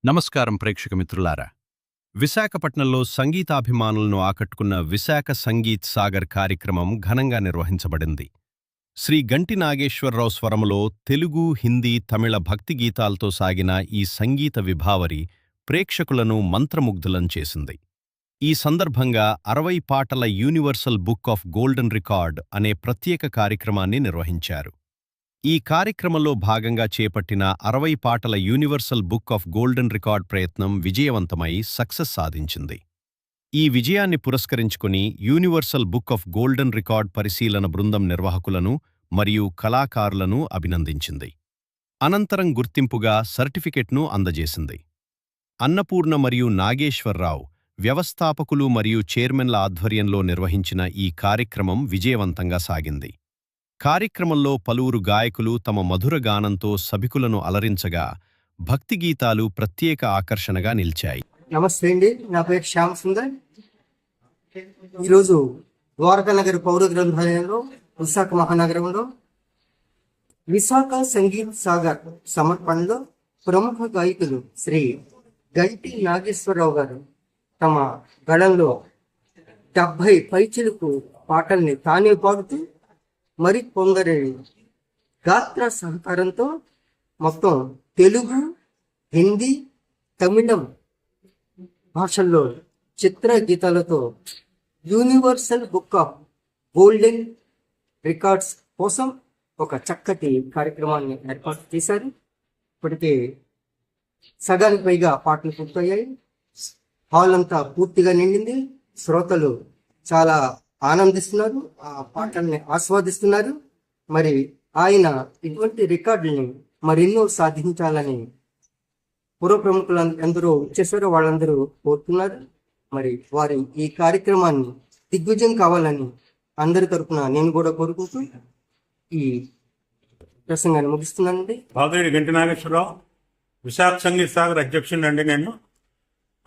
నమస్కారం ప్రేక్షక మిత్రులారా. విశాఖపట్నంలో సంగీతాభిమానులను ఆకట్టుకున్న విశాఖ సంగీత్ సాగర్ కార్యక్రమం ఘనంగా నిర్వహించబడింది. శ్రీ గంటి నాగేశ్వరరావు స్వరములో తెలుగు, హిందీ, తమిళ భక్తి గీతాలతో సాగిన ఈ సంగీత విభావరి ప్రేక్షకులను మంత్రముగ్ధులను చేసింది. ఈ సందర్భంగా 60 పాటల universal book of golden record అనే ప్రత్యేక కార్యక్రమాన్ని నిర్వహించారు. ఈ కార్యక్రమంలో భాగంగా చేపట్టిన 60 పాటల universal book of golden record ప్రయత్నం విజయవంతమై సక్సెస్ సాధించింది. ఈ విజయాన్ని పురస్కరించుకుని universal book of golden record పరిశీలన బృందం నిర్వాహకులను మరియు కళాకారులను అభినందించింది. అనంతరం గుర్తింపుగా సర్టిఫికెట్ను అందజేసింది. అన్నపూర్ణ మరియు నాగేశ్వరరావు వ్యవస్థాపకులు మరియు చైర్మన్ల ఆధ్వర్యంలో నిర్వహించిన ఈ కార్యక్రమం విజయవంతంగా సాగింది. కార్యక్రమంలో పలువురు గాయకులు తమ మధుర గానంతో సభికులను అలరించగా భక్తి గీతాలు ప్రత్యేక ఆకర్షణగా నిలిచాయి. నమస్తే అండి, నా పేరు శ్యామ్ సుందర్. ఈరోజు ద్వారకానగర్ పౌర గ్రంథాలయంలో విశాఖ మహానగరంలో విశాఖ సంగీత్ సాగర్ సమర్పణలో ప్రముఖ గాయకులు శ్రీ గంటి నాగేశ్వరరావు గారు తమ గళంలో 70 పైచిలుకు పాటల్ని తానే పాడుతూ మరి కొందరి గాత్ర సహకారంతో మొత్తం తెలుగు, హిందీ, తమిళం భాషల్లో చిత్ర గీతాలతో universal book of golden records కోసం ఒక చక్కటి కార్యక్రమాన్ని ఏర్పాటు చేశారు. ఇప్పటికే సగానికి పైగా పాటలు పూర్తయ్యాయి. హాల్ అంతా పూర్తిగా నిండింది. శ్రోతలు చాలా ఆనందిస్తున్నారు, ఆ పాటల్ని ఆస్వాదిస్తున్నారు. మరి ఆయన ఇటువంటి రికార్డుల్ని మరెన్నో సాధించాలని పూర్వ ప్రముఖులు ఎందరో వచ్చేసారో వాళ్ళందరూ కోరుతున్నారు. మరి వారి ఈ కార్యక్రమాన్ని దిగ్విజయం కావాలని అందరి తరఫున నేను కూడా కోరుకుంటూ ఈ ప్రసంగాన్ని ముగిస్తున్నానండి. బాగుడి గంటి నాగేశ్వరరావు, విశాఖ సంగీత సాగర్ అధ్యక్షుడు అండి నేను.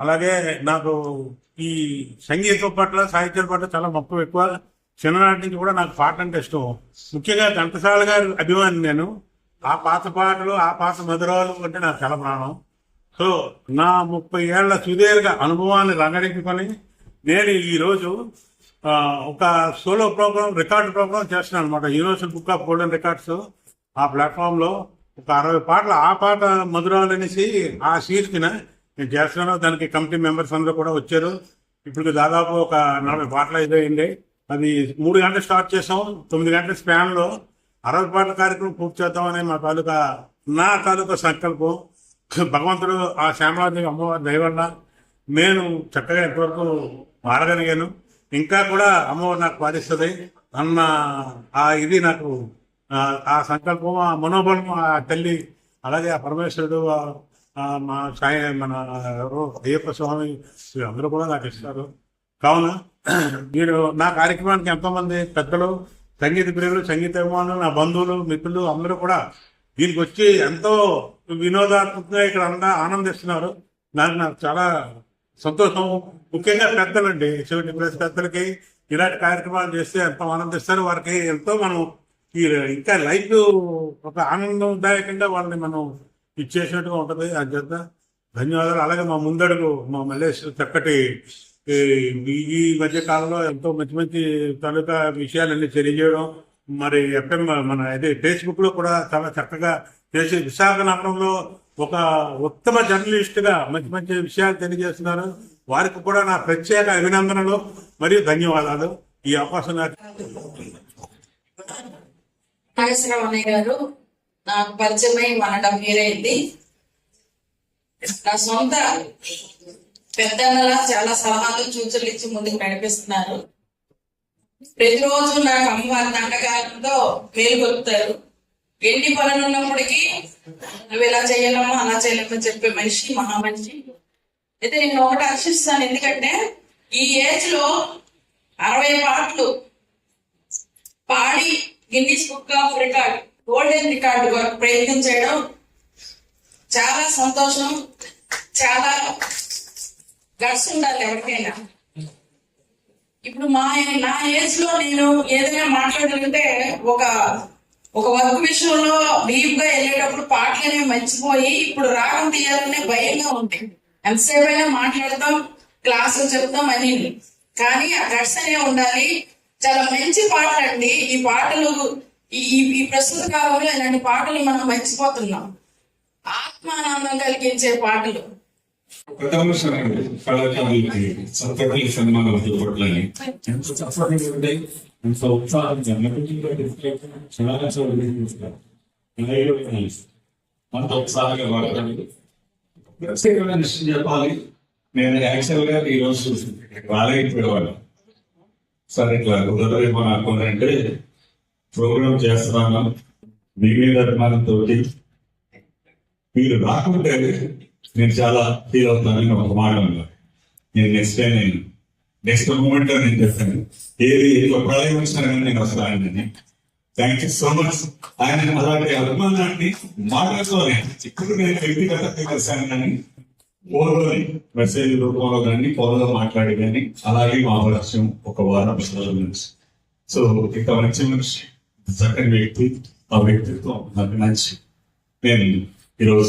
అలాగే నాకు ఈ సంగీతం పట్ల, సాహిత్యం పట్ల చాలా మక్కువ ఎక్కువ. చిన్ననాటి నుంచి కూడా నాకు పాటలు అంటే ఇష్టం. ముఖ్యంగా ఘంటసాల గారి అభిమాని నేను. ఆ పాత పాటలు, ఆ పాత మధురాలు అంటే నాకు చాలా ప్రాణం. సో నా 30 ఏళ్ల సుదీర్ఘ అనుభవాన్ని రంగడించుకొని నేను ఈరోజు ఒక సోలో ప్రోగ్రామ్, రికార్డు ప్రోగ్రామ్ చేస్తున్నాను అనమాట. Universal book of golden records ఆ ప్లాట్ఫామ్లో ఒక 60 పాటలు, ఆ పాట మధురాలు అనేసి ఆ శీర్షికన నేను చేస్తున్నాను. దానికి కమిటీ మెంబర్స్ అందరూ కూడా వచ్చారు. ఇప్పుడు దాదాపు ఒక 40 పాటలు అయిపోయింది. అది 3 గంటలు స్టార్ట్ చేసాం. 9 గంటల స్పాన్లో 60 పాటల కార్యక్రమం పూర్తి చేద్దామని నా తాలూకా సంకల్పం. భగవంతుడు, ఆ శ్యామలాదేవి అమ్మవారి దయ వల్ల నేను చక్కగా ఇంతవరకు మారగలిగాను. ఇంకా కూడా అమ్మవారు నాకు పాటిస్తుంది అన్న ఇది నాకు ఆ సంకల్పం, ఆ మనోబలం ఆ తల్లి, అలాగే ఆ పరమేశ్వరుడు, మా మన అయ్యప్ప స్వామి అందరూ కూడా నాకు ఇస్తారు. కావున మీరు నా కార్యక్రమానికి ఎంతోమంది పెద్దలు, సంగీత ప్రియులు, సంగీత అభిమానులు, నా బంధువులు, మిత్రులు అందరూ కూడా దీనికి వచ్చి ఎంతో వినోదాత్మకంగా ఇక్కడ ఆనందిస్తున్నారు. నాకు చాలా సంతోషం. ముఖ్యంగా పెద్దలండి, 70+ పెద్దలకి ఇలాంటి కార్యక్రమాలు చేస్తే ఎంతో ఆనందిస్తారు. వారికి ఎంతో మనం ఇంకా లైఫ్ ఒక ఆనందదాయకంగా వాళ్ళని మనం ఇచ్చేసినట్టుగా ఉంటుంది. అంచేత ధన్యవాదాలు. అలాగే మా ముందడుగు మా మల్లేష్ చక్కటి ఈ మధ్య కాలంలో ఎంతో మంచి మంచి తాలూకా విషయాలన్నీ తెలియజేయడం, మరి ఎఫ్ఎం మన ఫేస్బుక్ లో కూడా చాలా చక్కగా చేసి విశాఖ నగరంలో ఒక ఉత్తమ జర్నలిస్ట్గా మంచి మంచి విషయాలు తెలియజేస్తున్నారు. వారికి కూడా నా ప్రత్యేక అభినందనలు మరియు ధన్యవాదాలు. ఈ అవకాశం నాగేశ్వరరావు గారు నాకు పరిచయమై 1.5 year అయింది. నా సొంత పెద్దన్నలా చాలా సలహాలు, సూచనలు ఇచ్చి ముందుకు నడిపిస్తున్నారు. ప్రతిరోజు నాకు అమ్మవారి దండకాలతో మేలుకొలుపుతారు. ఎన్ని పనులు ఉన్నప్పటికీ నువ్వు ఇలా చేయాలమ్మా, అలా చేయాలమ్మా చెప్పే మనిషి, మహామనిషి. అయితే నేను ఒకటి ఆశిస్తాను, ఎందుకంటే ఈ ఏజ్ లో 60 పాటలు పాడి Guinness book of record, golden record వరకు ప్రయత్నం చేయడం చాలా సంతోషం. చాలా గట్స్ ఉండాలి ఎవరికైనా. ఇప్పుడు నా ఏజ్ లో నేను ఏదైనా మాట్లాడగలిగితే ఒక ఒక వర్క్ విషయంలో డీప్ గా వెళ్ళేటప్పుడు పాటలు అనేవి మర్చిపోయి ఇప్పుడు రాగం తీయాలనే భయంగా ఉంది. ఎంతసేపు అయినా మాట్లాడతాం, క్లాసులు చెప్తాం అని, కానీ ఆ గట్స్ అనేవి ఉండాలి. చాలా మంచి పాటలు అండి ఈ పాటలు. ఈ ప్రస్తుత కాలంలో ఇలాంటి పాటలు మనం మర్చిపోతున్నాం. ఆత్మానందం కలిగించే పాటలు. ప్రథమసారి కళాకారులకి సంతకలి సన్మానాలు చేపట్టాలని ఎంత సఫలంగా ఉంటాయి, ఎంత ఉత్సాహంగా చాలా అంత ఉత్సాహంగా మాట్లాడాలి. ప్రత్యేకమైన విషయం చెప్పాలి, నేను యాక్చువల్గా ఈరోజు రాలేకపోయేవాడు. సరే ఇట్లా కుదరదేమో అనుకున్నారంటే ప్రోగ్రామ్ చేస్తున్నాను మీ మీద అభిమానంతో. మీరు రాకుంటే నేను చాలా ఫీల్ అవుతానని ఒక మాట ఉన్నారు. నేను నెక్స్ట్ మూమెంట్ నేను చెప్పాను, ఏది ఎక్కువ ప్రళయం వచ్చినా కానీ నేను వస్తానని. Thank you so much. ఆయన అలాంటి అభిమానాన్ని మాటలతోనే ఇప్పుడు నేను వ్యక్తిగతంగా కలిసాను కానీ ఫోన్లోని మెసేజ్ రూపంలో కానీ ఫోన్లో మాట్లాడి కానీ అలాగే మా పరిచయం ఒక వారం రోజుల నుంచి. సో ఇక మంచి మనిషి చక్కని వ్యక్తి, ఆ వ్యక్తిత్వం నాకు నచ్చి నేను ఈరోజు